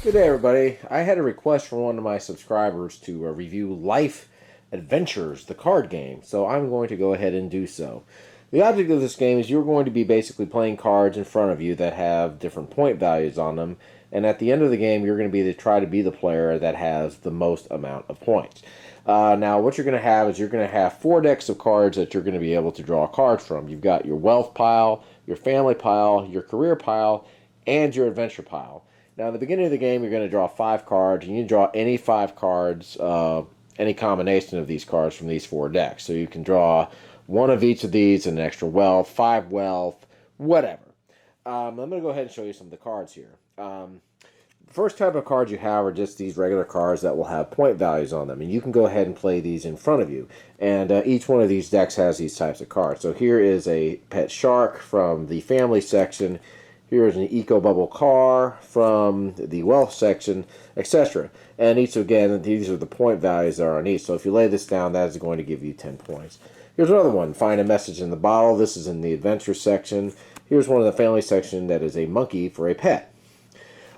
Good day, everybody. I had a request from one of my subscribers to review Life Adventures, the card game, so I'm going to go ahead and do so. The object of this game is you're going to be basically playing cards in front of you that have different point values on them, and at the end of the game, you're going to be try to be the player that has the most amount of points. Now, what you're going to have is you're going to have 4 decks of cards that you're going to be able to draw cards from. You've got your wealth pile, your family pile, your career pile, and your adventure pile. Now, at the beginning of the game, you're going to draw 5 cards, and you draw any 5 cards, any combination of these cards from these 4 decks. So you can draw 1 of each of these, an extra wealth, 5 wealth, whatever. I'm going to go ahead and show you some of the cards here. First type of cards you have are just these regular cards that will have point values on them, and you can go ahead and play these in front of you. And each one of these decks has these types of cards. So here is a pet shark from the family section. Here's an eco bubble car from the wealth section, etc. And each, again, these are the point values that are on each. So if you lay this down, that is going to give you 10 points. Here's another one. Find a message in the bottle. This is in the adventure section. Here's one in the family section that is a monkey for a pet.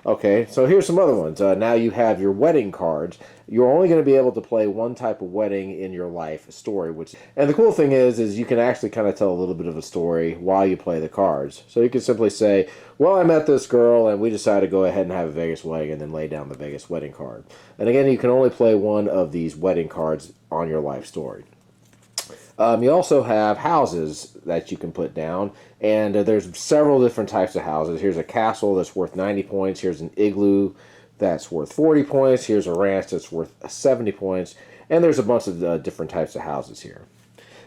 Okay, so here's some other ones. Now you have your wedding cards. You're only going to be able to play one type of wedding in your life story. And the cool thing is you can actually kind of tell a little bit of a story while you play the cards. So you can simply say, well, I met this girl and we decided to go ahead and have a Vegas wedding, and then lay down the Vegas wedding card. And again, you can only play one of these wedding cards on your life story. You also have houses that you can put down, and there's several different types of houses. Here's a castle that's worth 90 points. Here's an igloo that's worth 40 points. Here's a ranch that's worth 70 points. And there's a bunch of different types of houses here.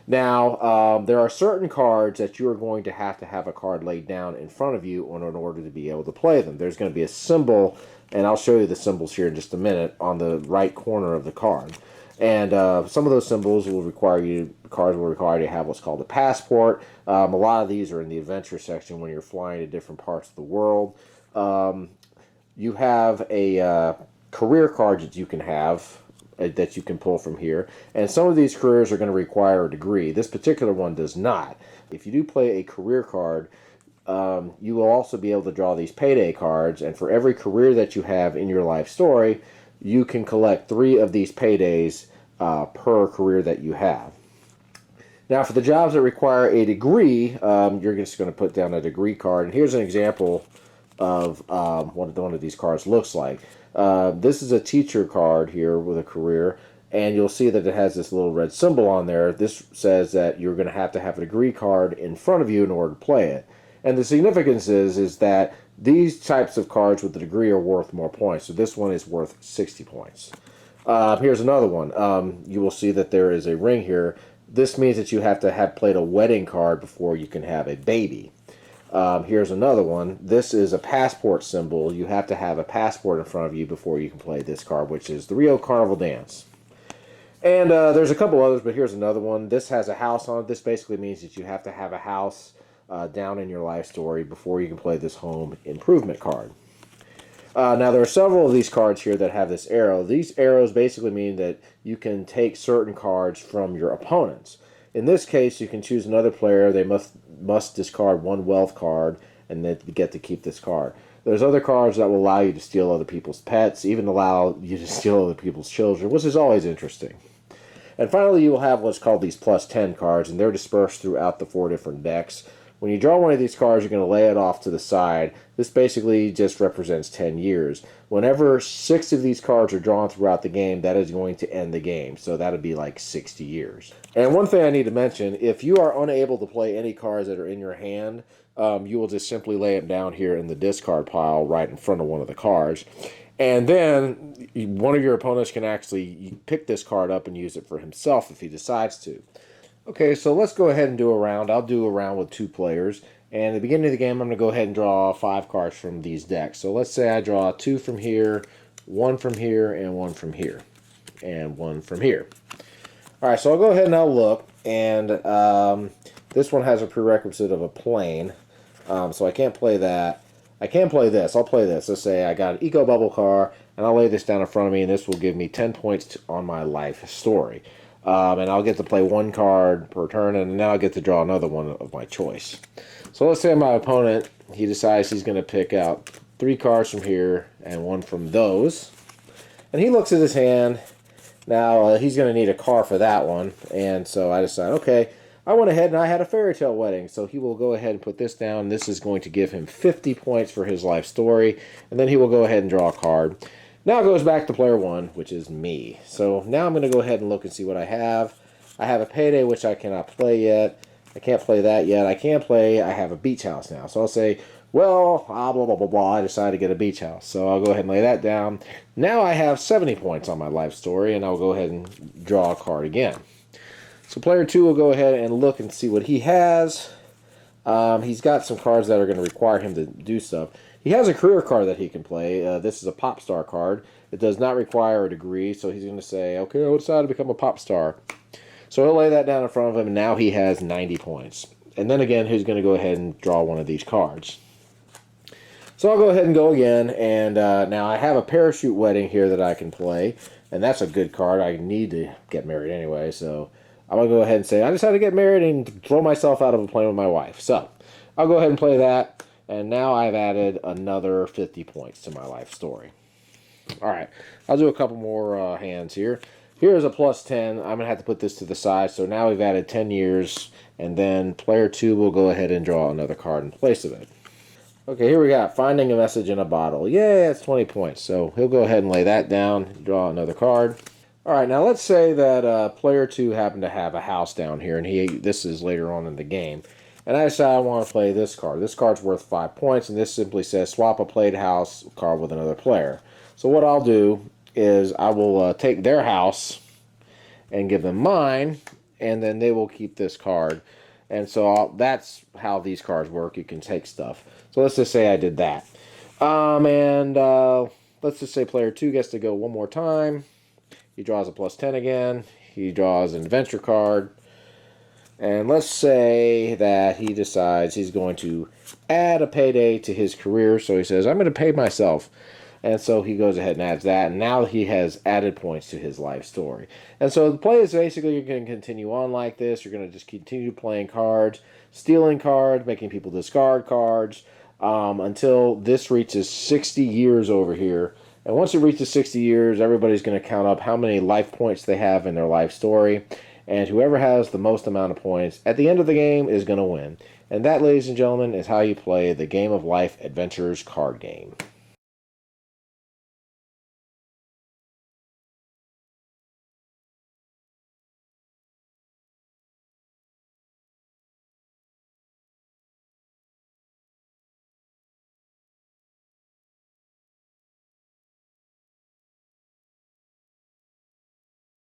Now, there are certain cards that you're going to have a card laid down in front of you in order to be able to play them. There's going to be a symbol, and I'll show you the symbols here in just a minute, on the right corner of the card. And some of those symbols will require you, cards will require you to have what's called a passport. A lot of these are in the adventure section when you're flying to different parts of the world. You have a career card that you can have, that you can pull from here. And some of these careers are going to require a degree. This particular one does not. If you do play a career card, you will also be able to draw these payday cards. And for every career that you have in your life story, you can collect 3 of these paydays per career that you have. Now, for the jobs that require a degree, you're just going to put down a degree card. And here's an example of what one of these cards looks like. This is a teacher card here with a career, and you'll see that it has this little red symbol on there. This says that you're going to have a degree card in front of you in order to play it. And the significance is that these types of cards with the degree are worth more points. So this one is worth 60 points. Here's another one. You will see that there is a ring here. This means that you have to have played a wedding card before you can have a baby. Here's another one. This is a passport symbol. You have to have a passport in front of you before you can play this card, which is the Rio Carnival Dance. And there's a couple others, but here's another one. This has a house on it. This basically means that you have to have a house down in your life story before you can play this home improvement card. Now, there are several of these cards here that have this arrow. These arrows basically mean that you can take certain cards from your opponents. In this case, you can choose another player. They must discard 1 wealth card, and then get to keep this card. There's other cards that will allow you to steal other people's pets, even allow you to steal other people's children, which is always interesting. And finally, you will have what's called these plus 10 cards, and they're dispersed throughout the 4 different decks. When you draw one of these cards, you're going to lay it off to the side. This basically just represents 10 years. Whenever 6 of these cards are drawn throughout the game, that is going to end the game. So that would be like 60 years. And one thing I need to mention, if you are unable to play any cards that are in your hand, you will just simply lay them down here in the discard pile right in front of one of the cards. And then one of your opponents can actually pick this card up and use it for himself if he decides to. Okay, so let's go ahead and do a round. I'll do a round with 2 players. And at the beginning of the game, I'm going to go ahead and draw 5 cards from these decks. So let's say I draw 2 from here, 1 from here, and 1 from here, and 1 from here. All right, so I'll go ahead and I'll look. And this one has a prerequisite of a plane, so I can't play that. I can play this. I'll play this. Let's say I got an eco bubble car, and I'll lay this down in front of me, and this will give me 10 points on my life story. And I'll get to play 1 card per turn, and now I get to draw another one of my choice. So let's say my opponent, he decides he's going to pick out 3 cards from here and 1 from those. And he looks at his hand. Now, he's going to need a car for that one. And so I decided, okay, I went ahead and I had a fairy tale wedding. So he will go ahead and put this down. This is going to give him 50 points for his life story. And then he will go ahead and draw a card. Now it goes back to player 1, which is me. So now I'm going to go ahead and look and see what I have. I have a Payday, which I cannot play yet. I can't play that yet. I have a beach house now. So I'll say, well, blah, blah, blah, blah, I decided to get a beach house. So I'll go ahead and lay that down. Now I have 70 points on my life story, and I'll go ahead and draw a card again. So player 2 will go ahead and look and see what he has. He's got some cards that are going to require him to do stuff. He has a career card that he can play. This is a pop star card. It does not require a degree, so he's going to say, okay, I'll decide to become a pop star. So he'll lay that down in front of him, and now he has 90 points. And then again, he's going to go ahead and draw one of these cards. So I'll go ahead and go again, and now I have a parachute wedding here that I can play, and that's a good card. I need to get married anyway, so I'm going to go ahead and say, I decided to get married and throw myself out of a plane with my wife. So I'll go ahead and play that, and now I've added another 50 points to my life story. All right, I'll do a couple more hands here. Here's a plus 10. I'm going to have to put this to the side. So now we've added 10 years. And then player 2 will go ahead and draw another card in place of it. Okay, here we got Finding a Message in a Bottle. Yay, that's 20 points. So he'll go ahead and lay that down, draw another card. All right, now let's say that player 2 happened to have a house down here. And this is later on in the game. And I decide I want to play this card. This card's worth 5 points. And this simply says swap a played house card with another player. So what I'll do is I will take their house and give them mine, and then they will keep this card. And so that's how these cards work. You can take stuff. So let's just say I did that. Let's just say player 2 gets to go one more time. He draws a plus 10 again. He draws an adventure card. And let's say that he decides he's going to add a payday to his career. So he says, I'm going to pay myself. And so he goes ahead and adds that, and now he has added points to his life story. And so the play is basically you're going to continue on like this. You're going to just continue playing cards, stealing cards, making people discard cards, until this reaches 60 years over here. And once it reaches 60 years, everybody's going to count up how many life points they have in their life story. And whoever has the most amount of points at the end of the game is going to win. And that, ladies and gentlemen, is how you play the Game of Life Adventures card game.